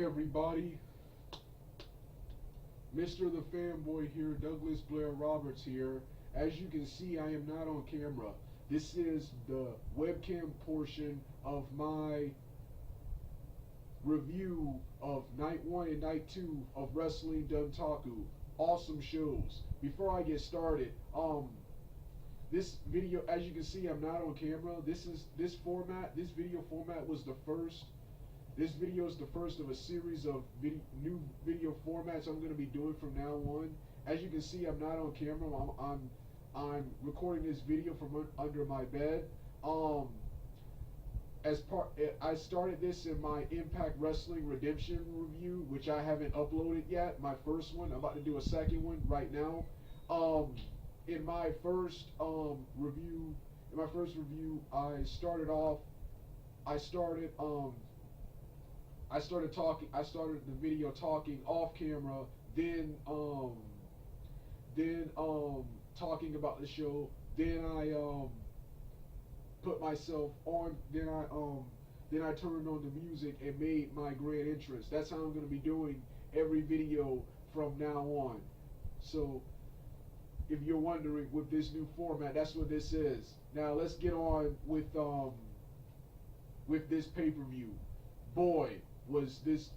everybody, Mr. the Fanboy here, Douglas Blair Roberts here. As you can see, I am not on camera. This is the webcam portion of my review of Night 1 and Night 2 of Wrestling Dontaku. Awesome shows. Before I get started, this video, as you can see, I'm not on camera. This video format was the first. This video is the first of a series of new video formats I'm going to be doing from now on. As you can see, I'm not on camera. I'm recording this video from under my bed. I started this in my Impact Wrestling Redemption review, which I haven't uploaded yet. My first one. I'm about to do a second one right now. In my first review, I started the video talking off camera, then talking about the show, then I put myself on, then I turned on the music and made my grand entrance. That's how I'm going to be doing every video from now on. So if you're wondering, with this new format, that's what this is. Now let's get on with this pay-per-view. Boy, was this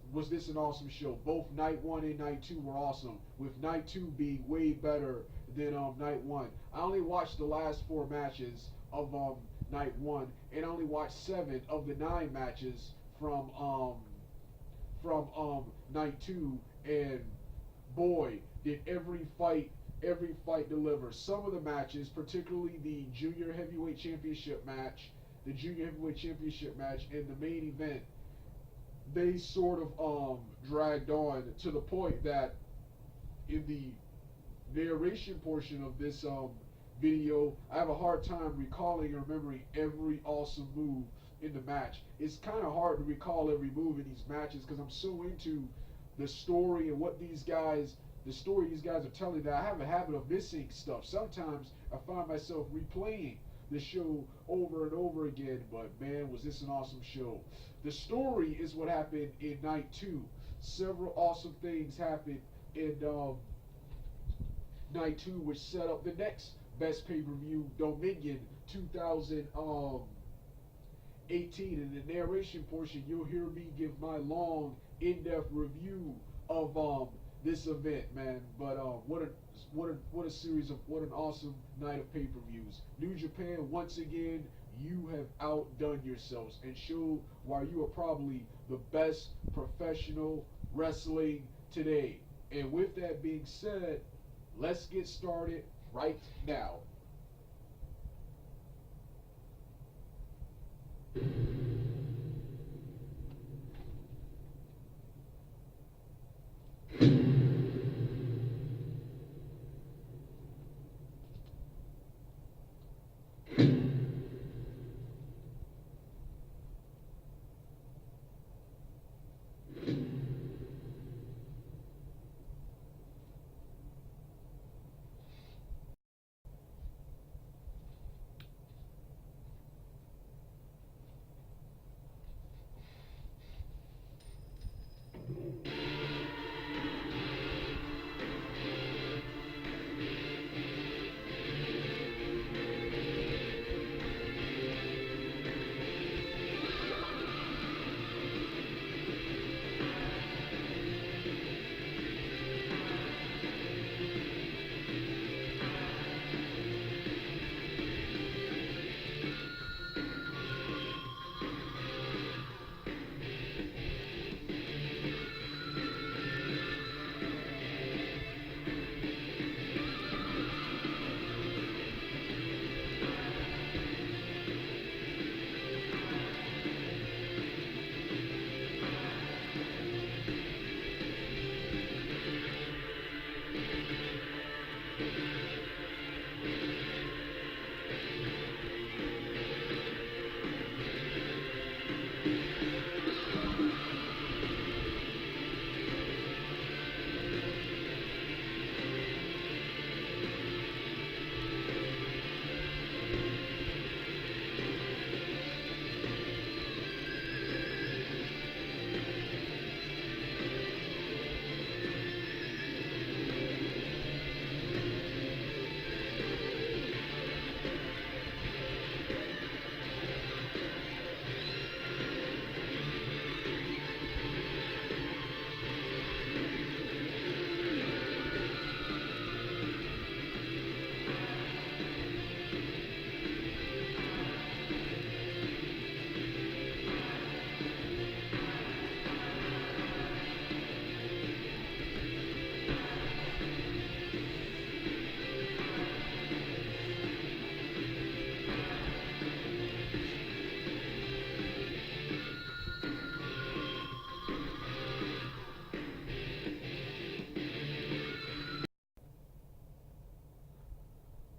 an awesome show. Both Night 1 and Night 2 were awesome, with Night 2 being way better than Night 1. I only watched the last 4 matches of Night 1, and I only watched 7 of the 9 matches from Night 2, and boy, did every fight deliver. Some of the matches, particularly the Junior Heavyweight Championship match and the main event, they sort of dragged on to the point that in the narration portion of this video, I have a hard time recalling and remembering every awesome move in the match. It's kind of hard to recall every move in these matches because I'm so into the story and the story these guys are telling, that I have a habit of missing stuff. Sometimes I find myself replaying the show over and over again, but man, was this an awesome show. The story is what happened in Night 2. Several awesome things happened in Night 2, which set up the next best pay-per-view, Dominion 2018. In the narration portion, you'll hear me give my long, in-depth review of this event, man. But what an awesome night of pay-per-views. New Japan, once again, you have outdone yourselves and showed why you are probably the best professional wrestling today. And with that being said, let's get started right now.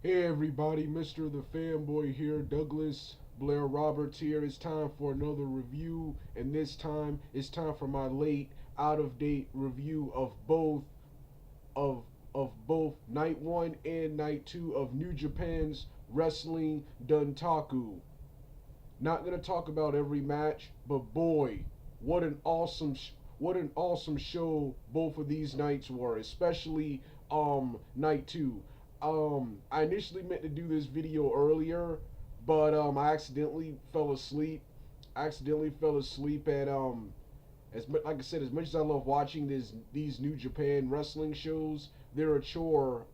Hey everybody, Mr. The Fanboy here, Douglas Blair Roberts here. It's time for another review, and this time it's time for my late, out-of-date review of of both night 1 and night 2 of New Japan's Wrestling Dontaku. Not gonna talk about every match, but boy, what an awesome what an awesome show both of these nights were, especially night 2. I initially meant to do this video earlier, but I accidentally fell asleep. I accidentally fell asleep at like I said, as much as I love watching these New Japan wrestling shows, they're a chore.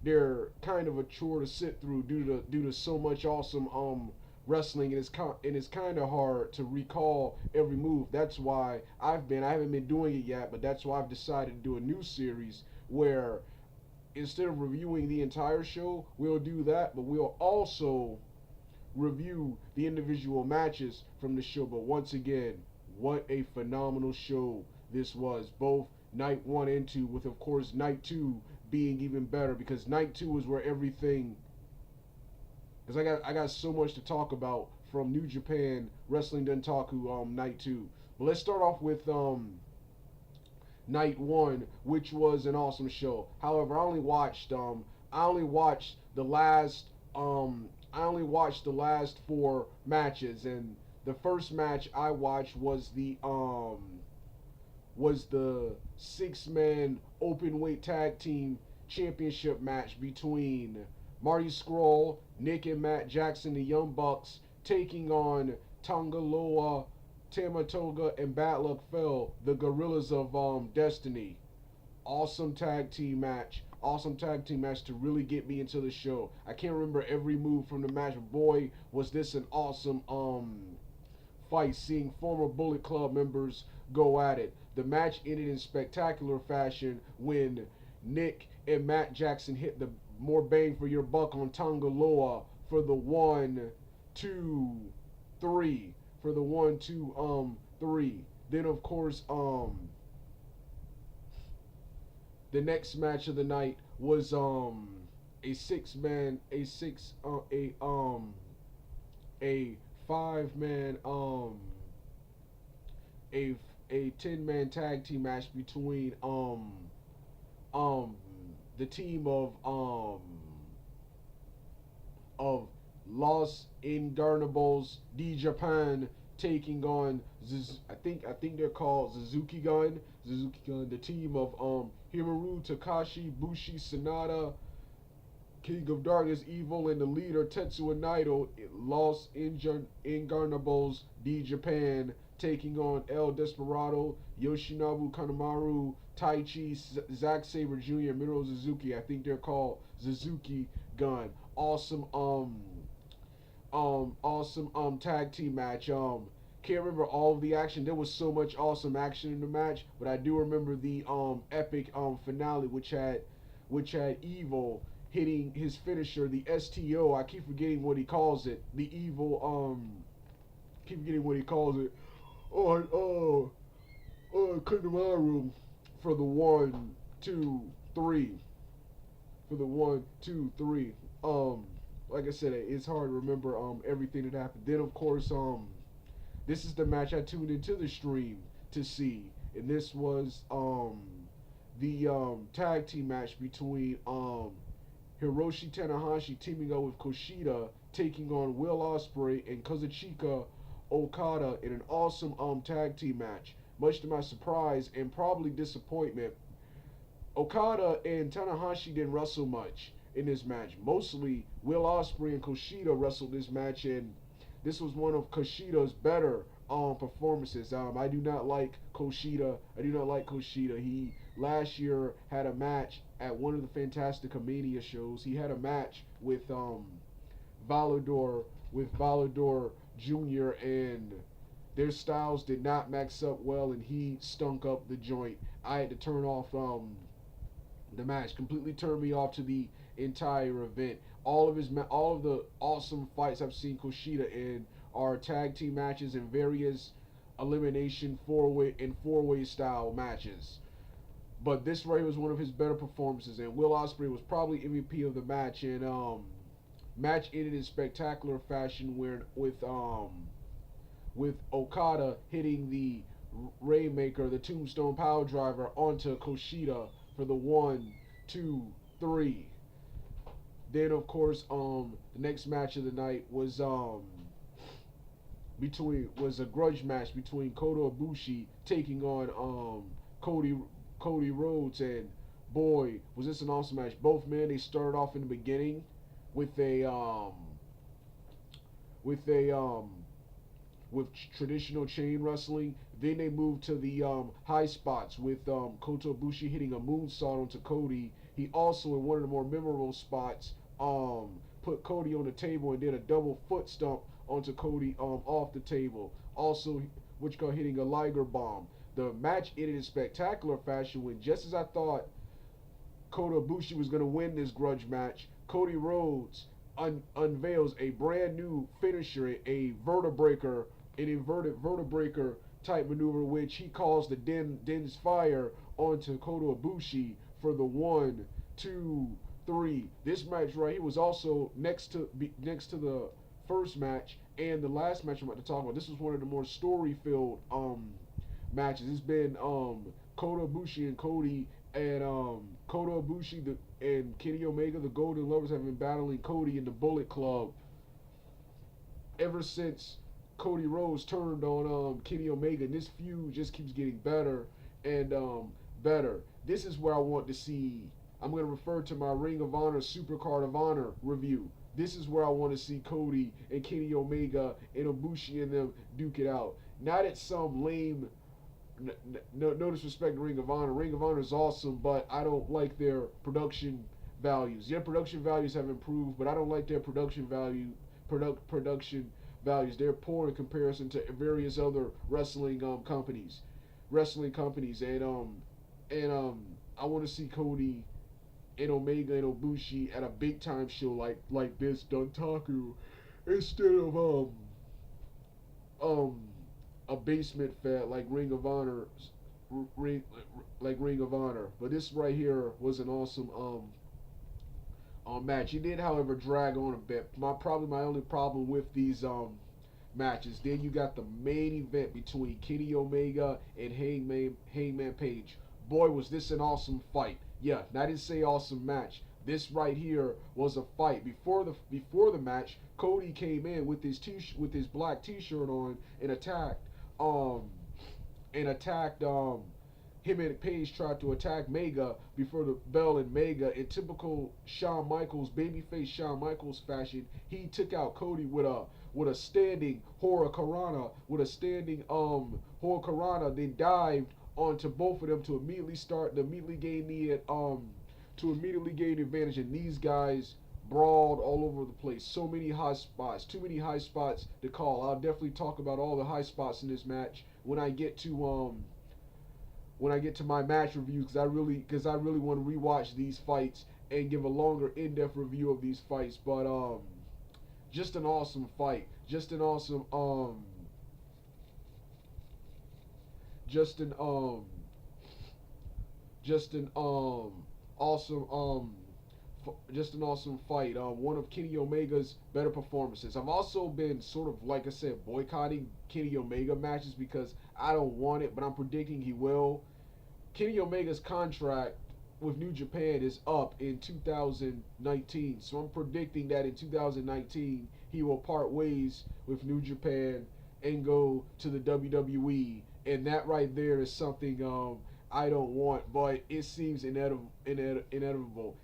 They're kind of a chore to sit through due to so much awesome wrestling, and it's kind of hard to recall every move. That's why I haven't been doing it yet, but that's why I've decided to do a new series where instead of reviewing the entire show, we'll do that, but we'll also review the individual matches from the show. But once again, what a phenomenal show this was, both night 1 and 2, with of course night 2 being even better, because night 2 is where everything, because I got so much to talk about from New Japan Wrestling Dontaku night 2. But let's start off with night 1, which was an awesome show. However, I only watched the last I only watched the last 4 matches, and the first match I watched was the 6-man open weight tag team championship match between Marty Scurll, Nick and Matt Jackson, the Young Bucks, taking on Tangaloa, Tamatoga, and Bad Luck Fell, the Gorillas of Destiny. Awesome tag team match. Awesome tag team match to really get me into the show. I can't remember every move from the match, but boy, was this an awesome fight, seeing former Bullet Club members go at it. The match ended in spectacular fashion when Nick and Matt Jackson hit the more bang for your buck on Tangaloa for the 1, 2, 3. For the 1, 2, 3. Then of course the next match of the night was a 6-man a 5-man a 10-man tag team match between the team of Los Ingobernables de Japan taking on I think they're called Suzuki Gun, the team of Hiromu Takashi, Bushi Sanada, King of Darkness Evil, and the leader Tetsuya Naito. Los Ingobernables de Japan taking on El Desperado, Yoshinobu Kanemaru, Taichi, Zack Sabre Jr., Minoru Suzuki. I think they're called Suzuki Gun. Awesome awesome tag team match. Can't remember all of the action. There was so much awesome action in the match, but I do remember the epic finale, which had Evil hitting his finisher, the STO. I keep forgetting what he calls it. The Evil keep forgetting what he calls it. Kanemaru for the 1, 2, 3. For the 1, 2, 3. Like I said, it's hard to remember everything that happened. Then of course this is the match I tuned into the stream to see, and this was the tag team match between Hiroshi Tanahashi teaming up with Kushida, taking on Will Ospreay and Kazuchika Okada in an awesome tag team match. Much to my surprise and probably disappointment, Okada and Tanahashi didn't wrestle much in this match. Mostly Will Ospreay and Kushida wrestled this match, and this was one of Kushida's better performances. I do not like Kushida. He last year had a match at one of the Fantastic Mania shows. He had a match with Volador Jr., and their styles did not max up well, and he stunk up the joint. I had to turn off the match. Completely turned me off to the entire event. All of the awesome fights I've seen Kushida in are tag team matches and various elimination four-way style matches. But this right here was one of his better performances, and Will Ospreay was probably MVP of the match. And match ended in spectacular fashion, where with Okada hitting the Rainmaker, the Tombstone Power Driver, onto Kushida for the 1, 2, 3. Then of course, the next match of the night was a grudge match between Kota Ibushi taking on Cody Cody Rhodes, and boy, was this an awesome match. Both men, they started off in the beginning with with a with traditional chain wrestling. Then they moved to the high spots with Kota Ibushi hitting a moonsault onto Cody. He also, in one of the more memorable spots, put Cody on the table and did a double foot stomp onto Cody off the table. Also, which got hitting a Liger bomb. The match ended in spectacular fashion when, just as I thought Kota Ibushi was going to win this grudge match, Cody Rhodes unveils a brand new finisher, a vertebreaker, an inverted vertebreaker type maneuver, which he calls the Den's Fire onto Kota Ibushi for the 1, 2, 3. This match right here was also next to the first match and the last match I'm about to talk about. This was one of the more story filled matches. It's been Kota Ibushi and Cody, and Kota Ibushi and Kenny Omega, the Golden Lovers, have been battling Cody in the Bullet Club ever since Cody Rhodes turned on Kenny Omega, and this feud just keeps getting better and better. This is where I want to see. I'm going to refer to my Ring of Honor Supercard of Honor review. This is where I want to see Cody and Kenny Omega and Ibushi and them duke it out. Not at some lame, no disrespect to Ring of Honor. Ring of Honor is awesome, but I don't like their production values. Their production values have improved, but I don't like their production production values. They're poor in comparison to various other wrestling companies, and I want to see Cody and Omega and Ibushi at a big time show like this Dontaku, instead of um a basement fed like Ring of Honor, like Ring of Honor. But this right here was an awesome match. It did, however, drag on a bit. Probably my only problem with these matches. Then you got the main event between Kenny Omega and Hangman Page. Boy, was this an awesome fight. Yeah, I didn't say awesome match. This right here was a fight. Before the match, Cody came in with his black T-shirt on and um attacked him, and Page tried to attack Mega before the bell, and Mega, in typical Shawn Michaels, babyface Shawn Michaels fashion, he took out Cody with a standing Hurricanrana, then dived onto both of them to immediately gain the advantage. And these guys brawled all over the place. So many high spots, too many high spots to call. I'll definitely talk about all the high spots in this match when I get to my match review, because I really want to rewatch these fights and give a longer, in-depth review of these fights. But just an awesome fight, just an awesome just an just an awesome just an awesome fight. One of Kenny Omega's better performances. I've also been sort of, like I said, boycotting Kenny Omega matches because I don't want it, but I'm predicting he will. Kenny Omega's contract with New Japan is up in 2019, so I'm predicting that in 2019 he will part ways with New Japan and go to the WWE, and that right there is something I don't want, but it seems inevitable.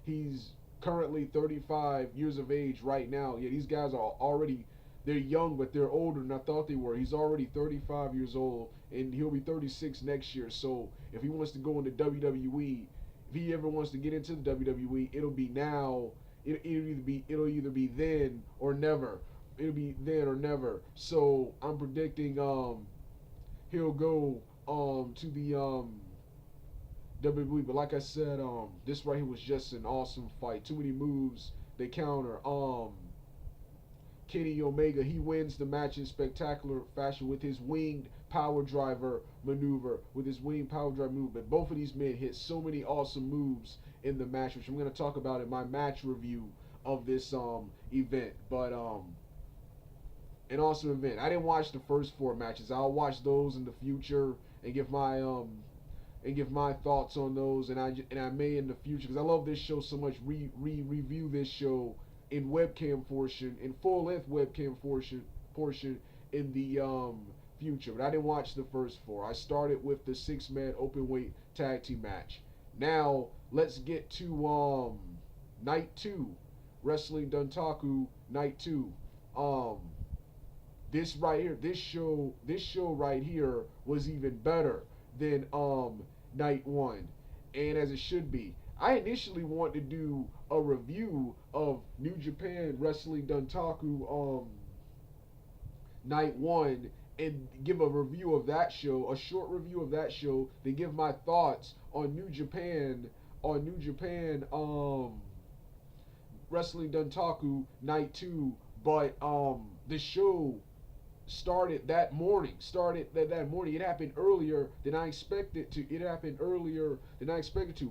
He's currently 35 years of age right now. Yeah, these guys are already, they're young, but they're older than I thought they were. He's already 35 years old, and he'll be 36 next year. So if he wants to go into WWE, if he ever wants to get into the WWE, it'll be now. It'll either be then or never. It'll be then or never. So I'm predicting he'll go to the WWE. But like I said, this right here was just an awesome fight. Too many moves. They counter. Kenny Omega. He wins the match in spectacular fashion with his winged power driver maneuver. But both of these men hit so many awesome moves in the match, which I'm going to talk about in my match review of this event. But an awesome event. I didn't watch the first four matches. I'll watch those in the future and give my thoughts on those. And I may in the future, because I love this show so much, review this show in webcam portion, in full length webcam portion in the future. But I didn't watch the first four. I started with the 6-man open weight tag team match. Now let's get to night 2, Wrestling Dontaku night 2. This right here, this show right here was even better than night 1, and as it should be. I initially wanted to do a review of New Japan Wrestling Dontaku night 1 and give a review of that show, a short review of that show, then give my thoughts on New Japan Wrestling Dontaku night 2, but the show started that morning. It happened earlier than I expected to.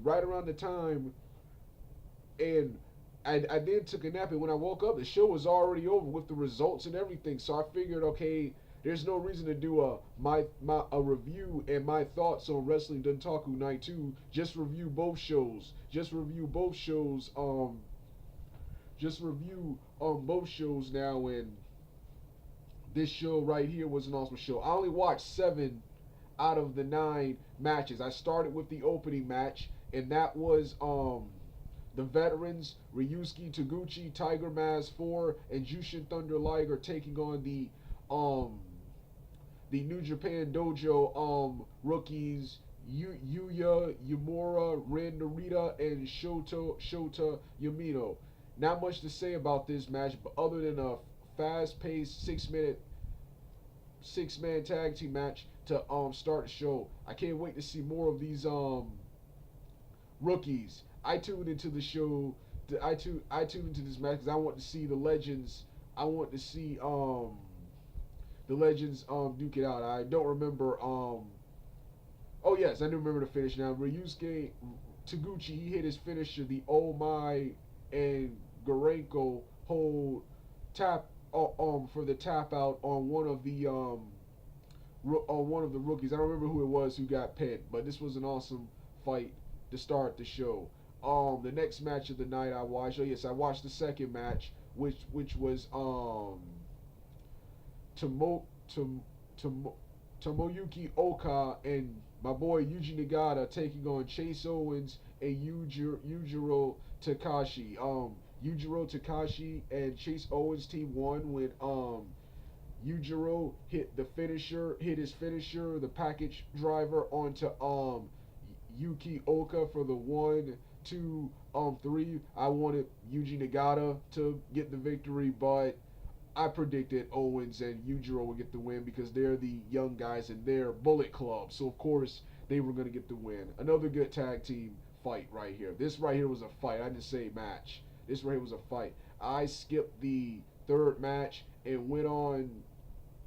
Right around the time, and I then took a nap. And when I woke up, the show was already over with the results and everything. So I figured, okay, there's no reason to do a review and my thoughts on Wrestling Dontaku Night 2. Just review both shows. Both shows now, and this show right here was an awesome show. I only watched 7 out of the 9 matches. I started with the opening match, and that was the veterans Ryusuke Taguchi, Tiger Mask 4, and Jushin Thunder Liger taking on the New Japan Dojo rookies Yuya Uemura, Ren Narita, and Shota Yamino. Not much to say about this match, but other than a fast-paced 6-man tag team match to start the show. I can't wait to see more of these rookies. I tuned into the show. I tuned into this match because I want to see the legends. I want to see the legends duke it out. I don't remember. Oh yes, I do remember the finish now. Ryusuke Taguchi, he hit his finisher, the Oh My and Gorenko hold tap for the tap out on one of the rookies. I don't remember who it was who got pinned, but this was an awesome fight to start the show. The next match of the night I watched. Oh yes, I watched the second match, which was Tomoyuki Oka and my boy Yuji Nagata taking on Chase Owens and Yujiro Takashi. Yujiro Takashi and Chase Owens team won when Yujiro hit his finisher, the package driver onto Yuki Oka for the 1, 2, 3. I wanted Yuji Nagata to get the victory, but I predicted Owens and Yujiro would get the win because they're the young guys and they're Bullet Club. So of course they were going to get the win. Another good tag team fight right here. This right here was a fight. I didn't say match. This right here was a fight. I skipped the third match and went on.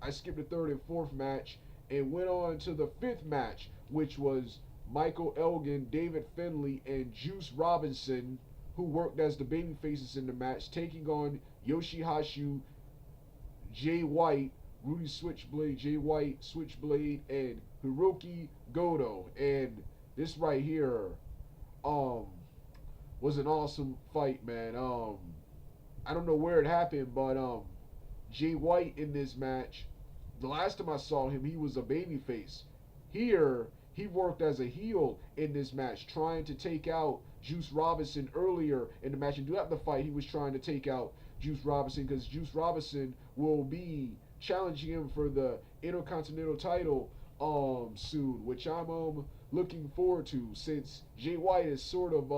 I skipped the third and fourth match and went on to the 5th match, which was Michael Elgin, David Finlay, and Juice Robinson, who worked as the baby faces in the match, taking on Yoshihashi, Jay White, Rudy Switchblade, Jay White, Switchblade, and Hiroki Goto. And this right here was an awesome fight, man. I don't know where it happened, but Jay White in this match, the last time I saw him, he was a babyface. Here, he worked as a heel in this match, trying to take out Juice Robinson earlier in the match. And throughout the fight, he was trying to take out Juice Robinson because Juice Robinson will be challenging him for the Intercontinental title soon, which I'm looking forward to, since Jay White is sort of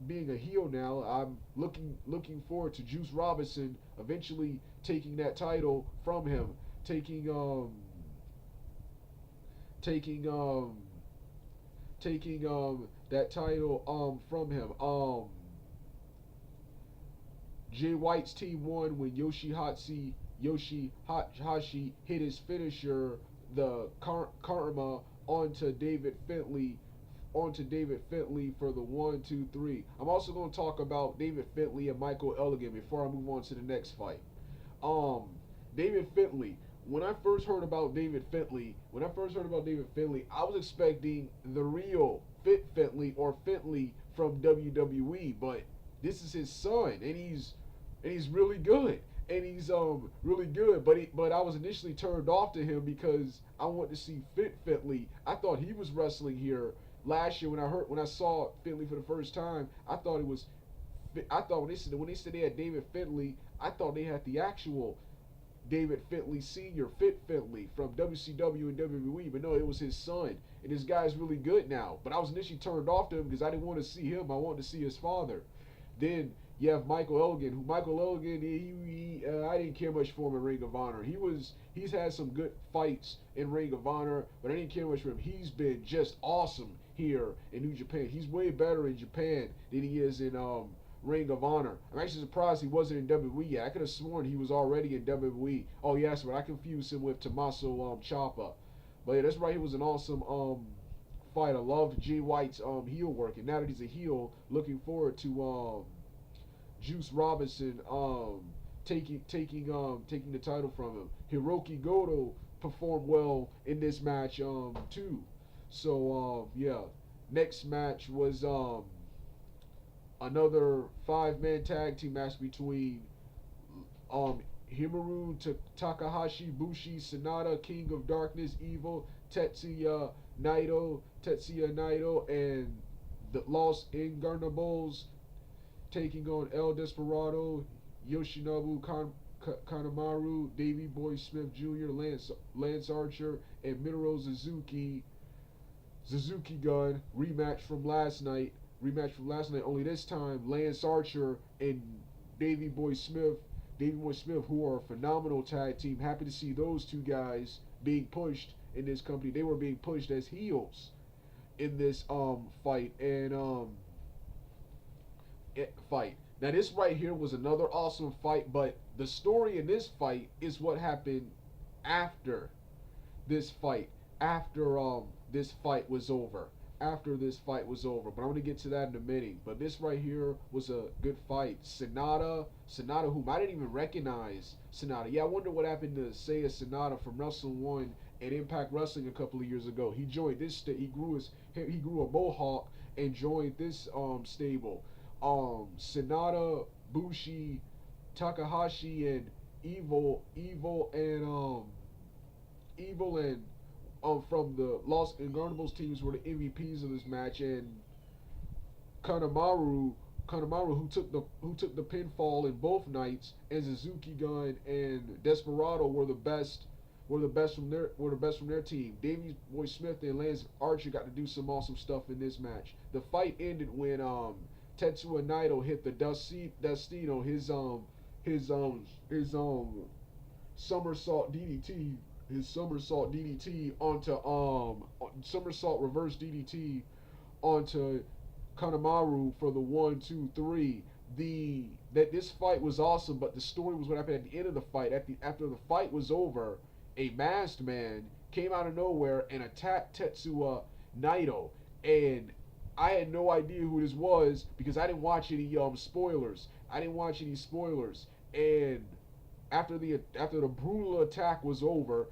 being a heel now. I'm looking forward to Juice Robinson eventually taking that title from him, taking that title from him. Jay White's team won when Yoshihashi hit his finisher, the Karma, onto David Finlay for the 1, 2, 3. I'm also going to talk about David Finlay and Michael Elgin before I move on to the next fight. Um, David Finlay. When I first heard about David Finlay, I was expecting the real Fit Finlay or Finlay from WWE, but this is his son, and he's really good, and he's really good. But I was initially turned off to him because I wanted to see Fit Finlay. I thought he was wrestling here last year when I saw Finlay for the first time. I thought when they said they had David Finlay, I thought they had the actual David Finlay Sr., Fit Finlay from WCW and WWE, but no, it was his son. And this guy's really good now. But I was initially turned off to him because I didn't want to see him. I wanted to see his father. Then you have Michael Elgin, I didn't care much for him in Ring of Honor. He's had some good fights in Ring of Honor, but I didn't care much for him. He's been just awesome here in New Japan. He's way better in Japan than he is in Ring of Honor. I'm actually surprised he wasn't in WWE yet. I could have sworn he was already in WWE. Oh yes, but I confused him with Tommaso Ciampa. But yeah, that's right. He was an awesome fight. I loved Jay White's heel work, and now that he's a heel, looking forward to Juice Robinson taking the title from him. Hiroki Goto performed well in this match too. So yeah, next match was another 5-man tag team match between Hiromu Takahashi, Bushi, Sanada, King of Darkness, Evil, Tetsuya Naito, and the Los Ingobernables taking on El Desperado, Yoshinobu Kanemaru, Davey Boy Smith Jr., Lance Archer, and Minoru Suzuki Gun. Rematch from last night. Only this time Lance Archer and Davey Boy Smith, who are a phenomenal tag team. Happy to see those two guys being pushed in this company. They were being pushed as heels in this fight fight. Now this right here was another awesome fight, but the story in this fight is what happened after this fight. This fight was over. But I'm gonna get to that in a minute. But this right here was a good fight. Sanada, whom I didn't even recognize. Sanada. Yeah, I wonder what happened to Seiya Sanada from Wrestle One and Impact Wrestling a couple of years ago. He joined this. He grew a mohawk and joined this stable. Sanada, Bushi, Takahashi, and Evil and from the Los Ingobernables teams were the MVPs of this match, and Kanemaru, who took the pinfall in both nights, and Suzuki Gun and Desperado were the best from their team. Davey Boy Smith and Lance Archer got to do some awesome stuff in this match. The fight ended when Tetsuya Naito hit the Destino, his somersault DDT, onto somersault reverse DDT onto Kanemaru for the 1, 2, 3. This fight was awesome, but the story was what happened at the end of the fight. After the fight was over, a masked man came out of nowhere and attacked Tetsuya Naito, and I had no idea who this was because I didn't watch any spoilers. And after the brutal attack was over,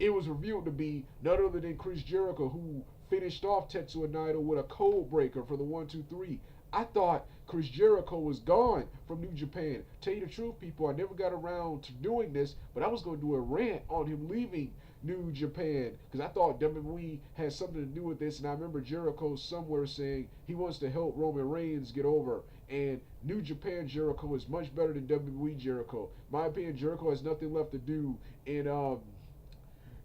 it was revealed to be none other than Chris Jericho, who finished off Tetsuya Naito with a cold breaker for the 1, 2, 3. I thought Chris Jericho was gone from New Japan. Tell you the truth, people, I never got around to doing this, but I was going to do a rant on him leaving New Japan because I thought WWE had something to do with this, and I remember Jericho somewhere saying he wants to help Roman Reigns get over, and New Japan Jericho is much better than WWE Jericho. In my opinion, Jericho has nothing left to do in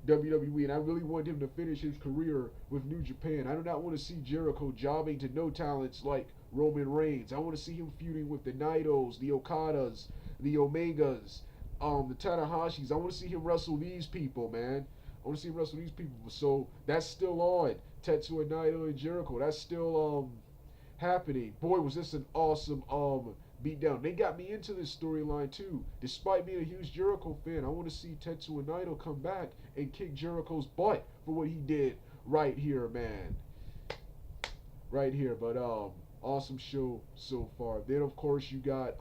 WWE, and I really want him to finish his career with New Japan. I do not want to see Jericho jobbing to no talents like Roman Reigns. I want to see him feuding with the Naitos, the Okadas, the Omegas, the Tanahashis. I want to see him wrestle these people, man. So that's still on. Tetsuya Naito and Jericho. That's still happening. Boy, was this an awesome beatdown. They got me into this storyline too. Despite being a huge Jericho fan, I want to see Tetsuya Naito come back and kick Jericho's butt for what he did right here, man. Right here, but awesome show so far. Then of course you got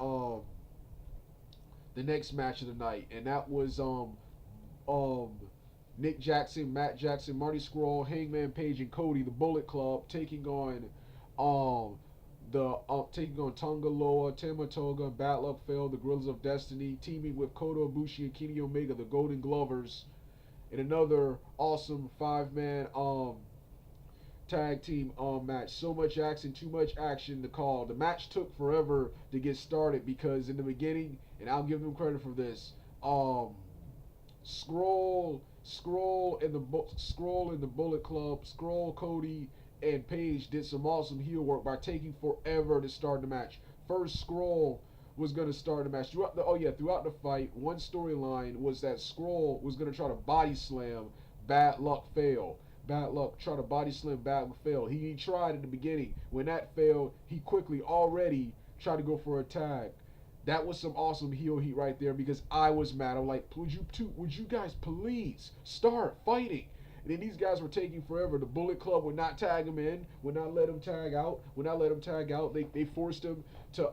the next match of the night, and that was um Nick Jackson, Matt Jackson, Marty Scurll, Hangman Page, and Cody, the Bullet Club, um taking on Tonga Loa, Tama Tonga, Bad Luck Fale, the Guerrillas of Destiny, teaming with Kota Ibushi and Kenny Omega, the Golden Glovers, in another awesome 5-man tag team match. So much action, too much action to call. The match took forever to get started because in the beginning, and I'll give them credit for this, Scroll and the Bullet Club, Scroll, Cody, and Page did some awesome heel work by taking forever to start the match. First, Scroll was going to start the match. Throughout the fight, one storyline was that Scroll was going to try to body slam Bad Luck Fale. Bad Luck try to body slam Bad Luck Fale. He tried in the beginning. When that failed, he quickly already tried to go for a tag. That was some awesome heel heat right there because I was mad. I'm like, would you guys please start fighting? And then these guys were taking forever. The Bullet Club would not tag him in, would not let him tag out, They forced him to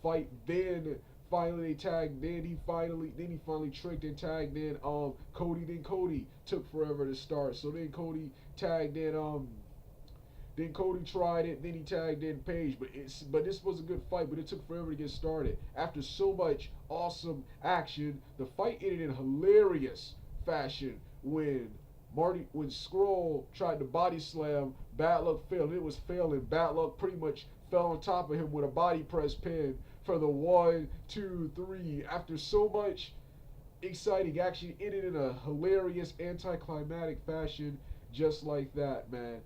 fight. Then finally they tagged. Then he finally tricked and tagged in Cody. Then Cody took forever to start. So then Cody tagged in then Cody tried it, then he tagged in Page, but this was a good fight, but it took forever to get started. After so much awesome action, the fight ended in hilarious fashion when Scroll tried to body slam Bad Luck Fale. It was failing. Bad Luck pretty much fell on top of him with a body press pin for the 1, 2, 3. After so much exciting action, it ended in a hilarious anticlimactic fashion, just like that, man.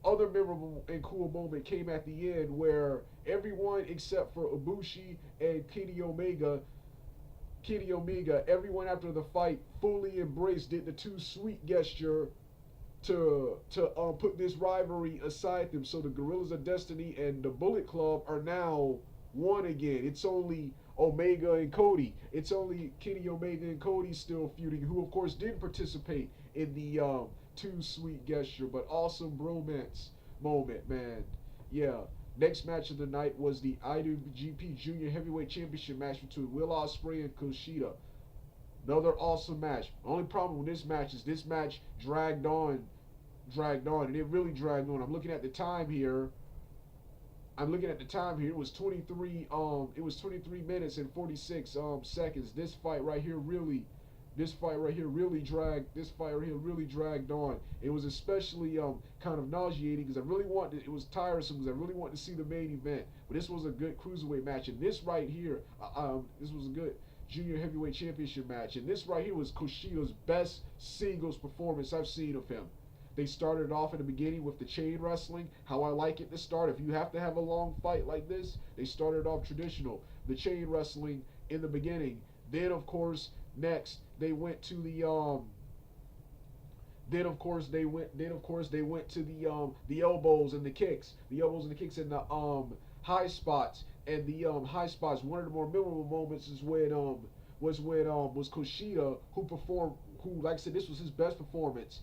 Other memorable and cool moment came at the end where everyone except for Ibushi and Kenny Omega, everyone after the fight fully embraced it, the too sweet gesture to put this rivalry aside them. So the Guerrillas of Destiny and the Bullet Club are now one again. It's only Omega and Cody. It's only Kenny Omega and Cody still feuding, who of course didn't participate in the too sweet gesture, but awesome bromance moment, man. Yeah. Next match of the night was the IWGP Junior Heavyweight Championship match between Will Ospreay and Kushida. Another awesome match. Only problem with this match is this match dragged on, and it really dragged on. I'm looking at the time here. It was 23. It was 23 minutes and 46 seconds. This fight right here really dragged on. It was especially kind of nauseating because it was tiresome because I really wanted to see the main event. But this was a good cruiserweight match, and this right here, this was a good junior heavyweight championship match, and this right here was Kushida's best singles performance I've seen of him. They started off in the beginning with the chain wrestling, how I like it to start. If you have to have a long fight like this, they started off traditional, the chain wrestling in the beginning. Then of course, next they went to the the elbows and the kicks, and the high spots. And the high spots, one of the more memorable moments is when was Kushida who like I said, this was his best performance.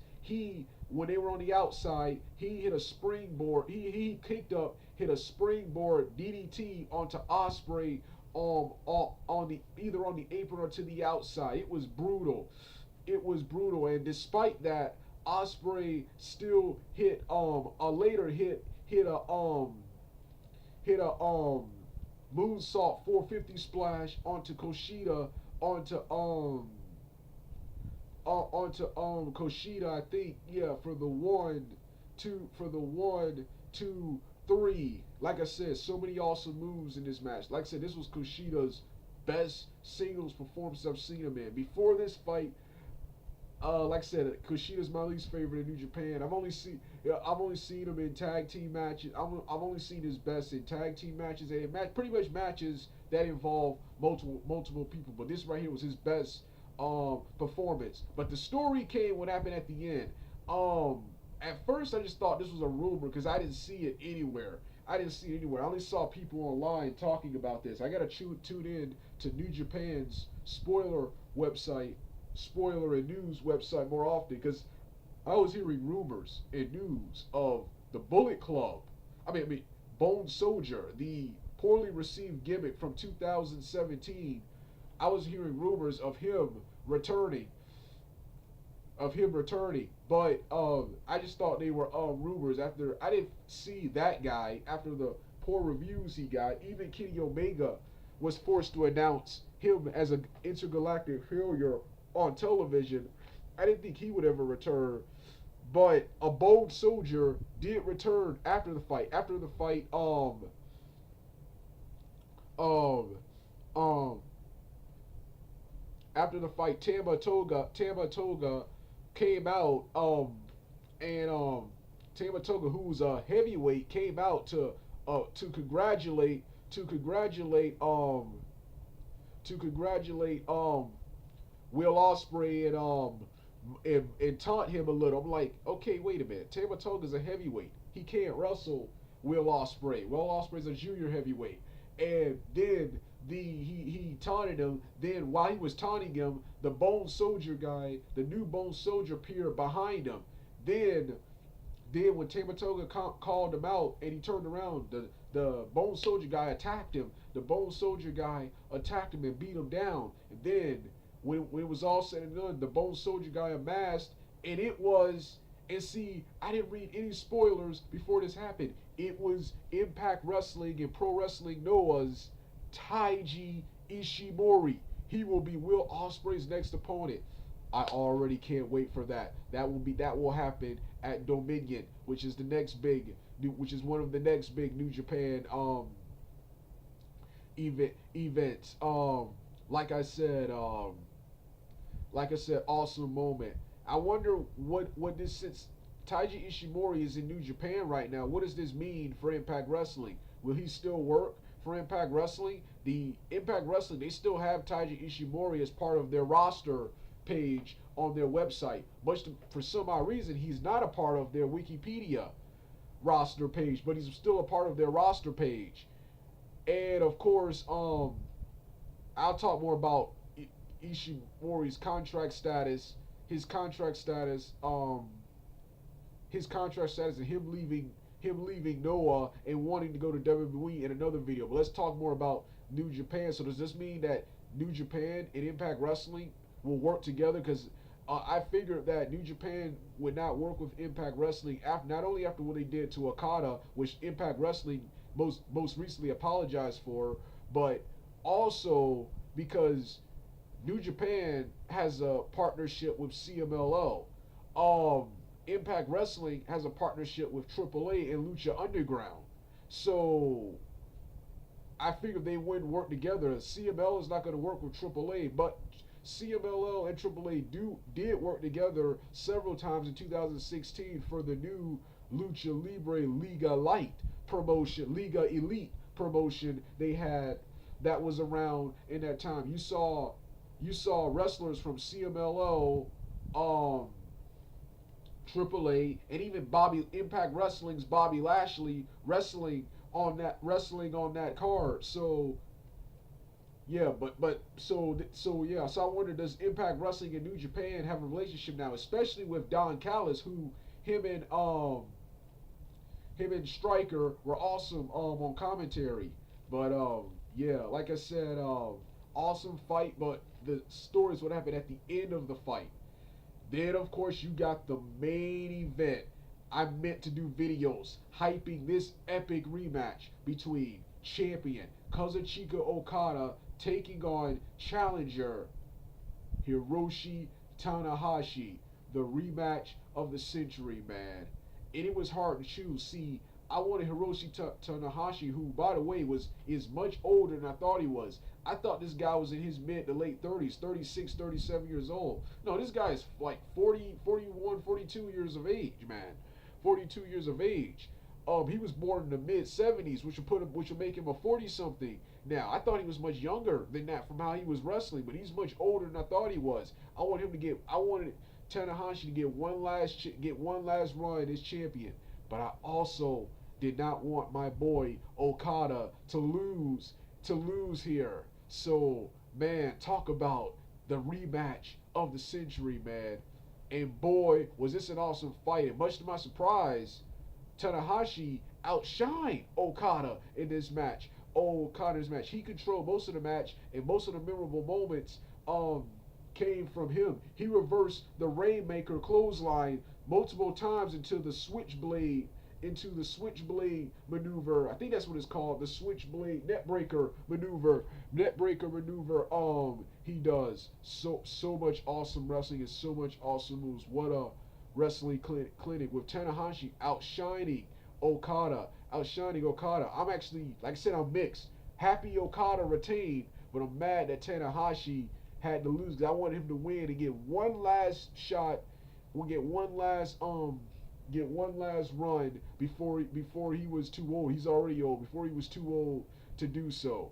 When they were on the outside, he hit a springboard. He kicked up, hit a springboard DDT onto Ospreay on the either on the apron or to the outside. It was brutal. And despite that, Ospreay still hit hit a moonsault 450 splash onto Kushida onto Kushida, I think, yeah, for the 1, 2, 3. Like I said, so many awesome moves in this match. Like I said, this was Kushida's best singles performance I've seen him in. Before this fight, like I said, Kushida's my least favorite in New Japan. I've only seen him in tag team matches. I've only seen his best in tag team matches and pretty much matches that involve multiple people. But this right here was his best performance. But the story came what happened at the end. At first I just thought this was a rumor because I didn't see it anywhere. I didn't see it anywhere. I only saw people online talking about this. I gotta tune in to New Japan's spoiler and news website more often because I was hearing rumors and news of the Bullet Club. I mean, Bone Soldier, the poorly received gimmick from 2017. I was hearing rumors returning, of him returning. But I just thought they were rumors. After I didn't see that guy after the poor reviews he got. Even Kenny Omega was forced to announce him as an intergalactic failure on television. I didn't think he would ever return. But a bold soldier did return after the fight. Um, um, after the fight, Tama Toga came out, and Tama Toga, who's a heavyweight, came out to congratulate to congratulate to congratulate Will Ospreay and taunt him a little. I'm like, okay, wait a minute. Tama Tonga's a heavyweight. He can't wrestle Will Ospreay. Will Ospreay's a junior heavyweight. And then he taunted him. Then while he was taunting him, the Bone Soldier guy, the new Bone Soldier, appeared behind him. Then when Tama Tonga called him out and he turned around, the Bone Soldier guy attacked him. The Bone Soldier guy attacked him and beat him down. And then when it was all said and done, the Bone Soldier guy unmasked, and it was. And see, I didn't read any spoilers before this happened. It was Impact Wrestling and Pro Wrestling Noah's Taiji Ishimori. He will be Will Ospreay's next opponent. I already can't wait for that. That will happen at Dominion, which is which is one of the next big New Japan events. Like I said, awesome moment. I wonder what this, since Taiji Ishimori is in New Japan right now, what does this mean for Impact Wrestling? Will he still work for Impact Wrestling? The Impact Wrestling, they still have Taiji Ishimori as part of their roster page on their website. For some odd reason, he's not a part of their Wikipedia roster page, but he's still a part of their roster page. And of course, I'll talk more about Ishimori's contract status, his contract status, and him leaving Noah and wanting to go to WWE in another video. But let's talk more about New Japan. So does this mean that New Japan and Impact Wrestling will work together? Because I figured that New Japan would not work with Impact Wrestling not only after what they did to Okada, which Impact Wrestling most recently apologized for, but also because New Japan has a partnership with CMLL. Impact Wrestling has a partnership with AAA and Lucha Underground. So I figured they wouldn't work together. CMLL is not going to work with AAA, but CMLL and AAA did work together several times in 2016 for the new Lucha Libre Liga Light promotion, Liga Elite promotion they had that was around in that time. You saw wrestlers from CMLL, AAA, and even Impact Wrestling's Bobby Lashley wrestling on that card. So yeah, so I wonder, does Impact Wrestling and New Japan have a relationship now, especially with Don Callis, who him and Stryker were awesome on commentary. But yeah, like I said, awesome fight, but the story is what happened at the end of the fight. Then of course you got the main event. I meant to do videos hyping this epic rematch between champion Kazuchika Okada taking on challenger Hiroshi Tanahashi. The rematch of the century, man. And it was hard to choose. See, I wanted Hiroshi Tanahashi, who, by the way, is much older than I thought he was. I thought this guy was in his mid to late 30s, 36, 37 years old. No, this guy is like 40, 41, 42 years of age, man. 42 years of age. He was born in the mid 70s, which would make him a 40 something. Now, I thought he was much younger than that from how he was wrestling, but he's much older than I thought he was. I wanted Tanahashi to get one last run as champion, but I also did not want my boy Okada to lose here. So, man, talk about the rematch of the century, man. And boy, was this an awesome fight. And much to my surprise, Tanahashi outshined Okada in this match. Okada's match. He controlled most of the match, and most of the memorable moments came from him. He reversed the Rainmaker clothesline multiple times into the switchblade maneuver. I think that's what it's called, the switchblade netbreaker maneuver. He does so much awesome wrestling and so much awesome moves. What a wrestling clinic with Tanahashi outshining Okada. I'm actually, like I said, I'm mixed. Happy Okada retained, but I'm mad that Tanahashi had to lose because I wanted him to win and get one last shot. We'll get one last run before he was too old. He's already old. Before he was too old to do so.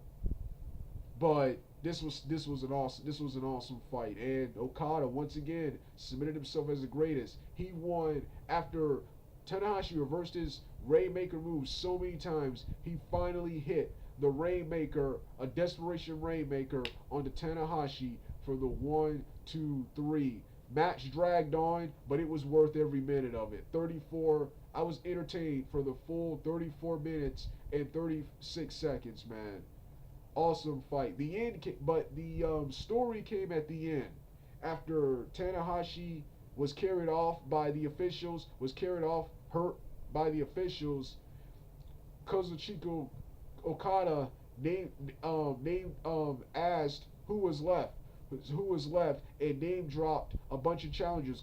But this was an awesome fight, and Okada once again submitted himself as the greatest. He won after Tanahashi reversed his Rainmaker move so many times. He finally hit the Rainmaker, a desperation Rainmaker, onto Tanahashi for the 1, 2, 3. Match dragged on, but it was worth every minute of it. 34. I was entertained for the full 34 minutes and 36 seconds, man. Awesome fight. The story came at the end after Tanahashi was carried off by the officials, hurt by the officials. Kazuchika Okada asked who was left, and name dropped a bunch of challengers.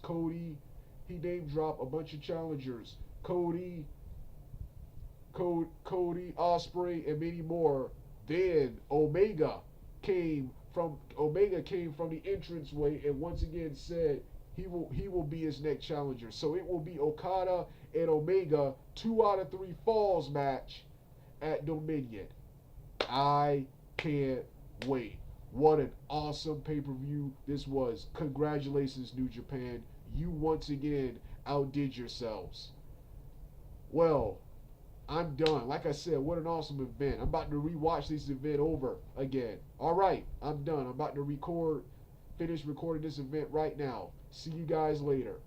He name dropped a bunch of challengers. Cody, Osprey, and many more. Then Omega came from the entranceway and once again said he will be his next challenger. So it will be Okada and Omega 2 out of 3 falls match at Dominion. I can't wait. What an awesome pay-per-view this was. Congratulations, New Japan. You once again outdid yourselves. Well, I'm done. Like I said, what an awesome event. I'm about to rewatch this event over again. Alright, I'm done. I'm about to finish recording this event right now. See you guys later.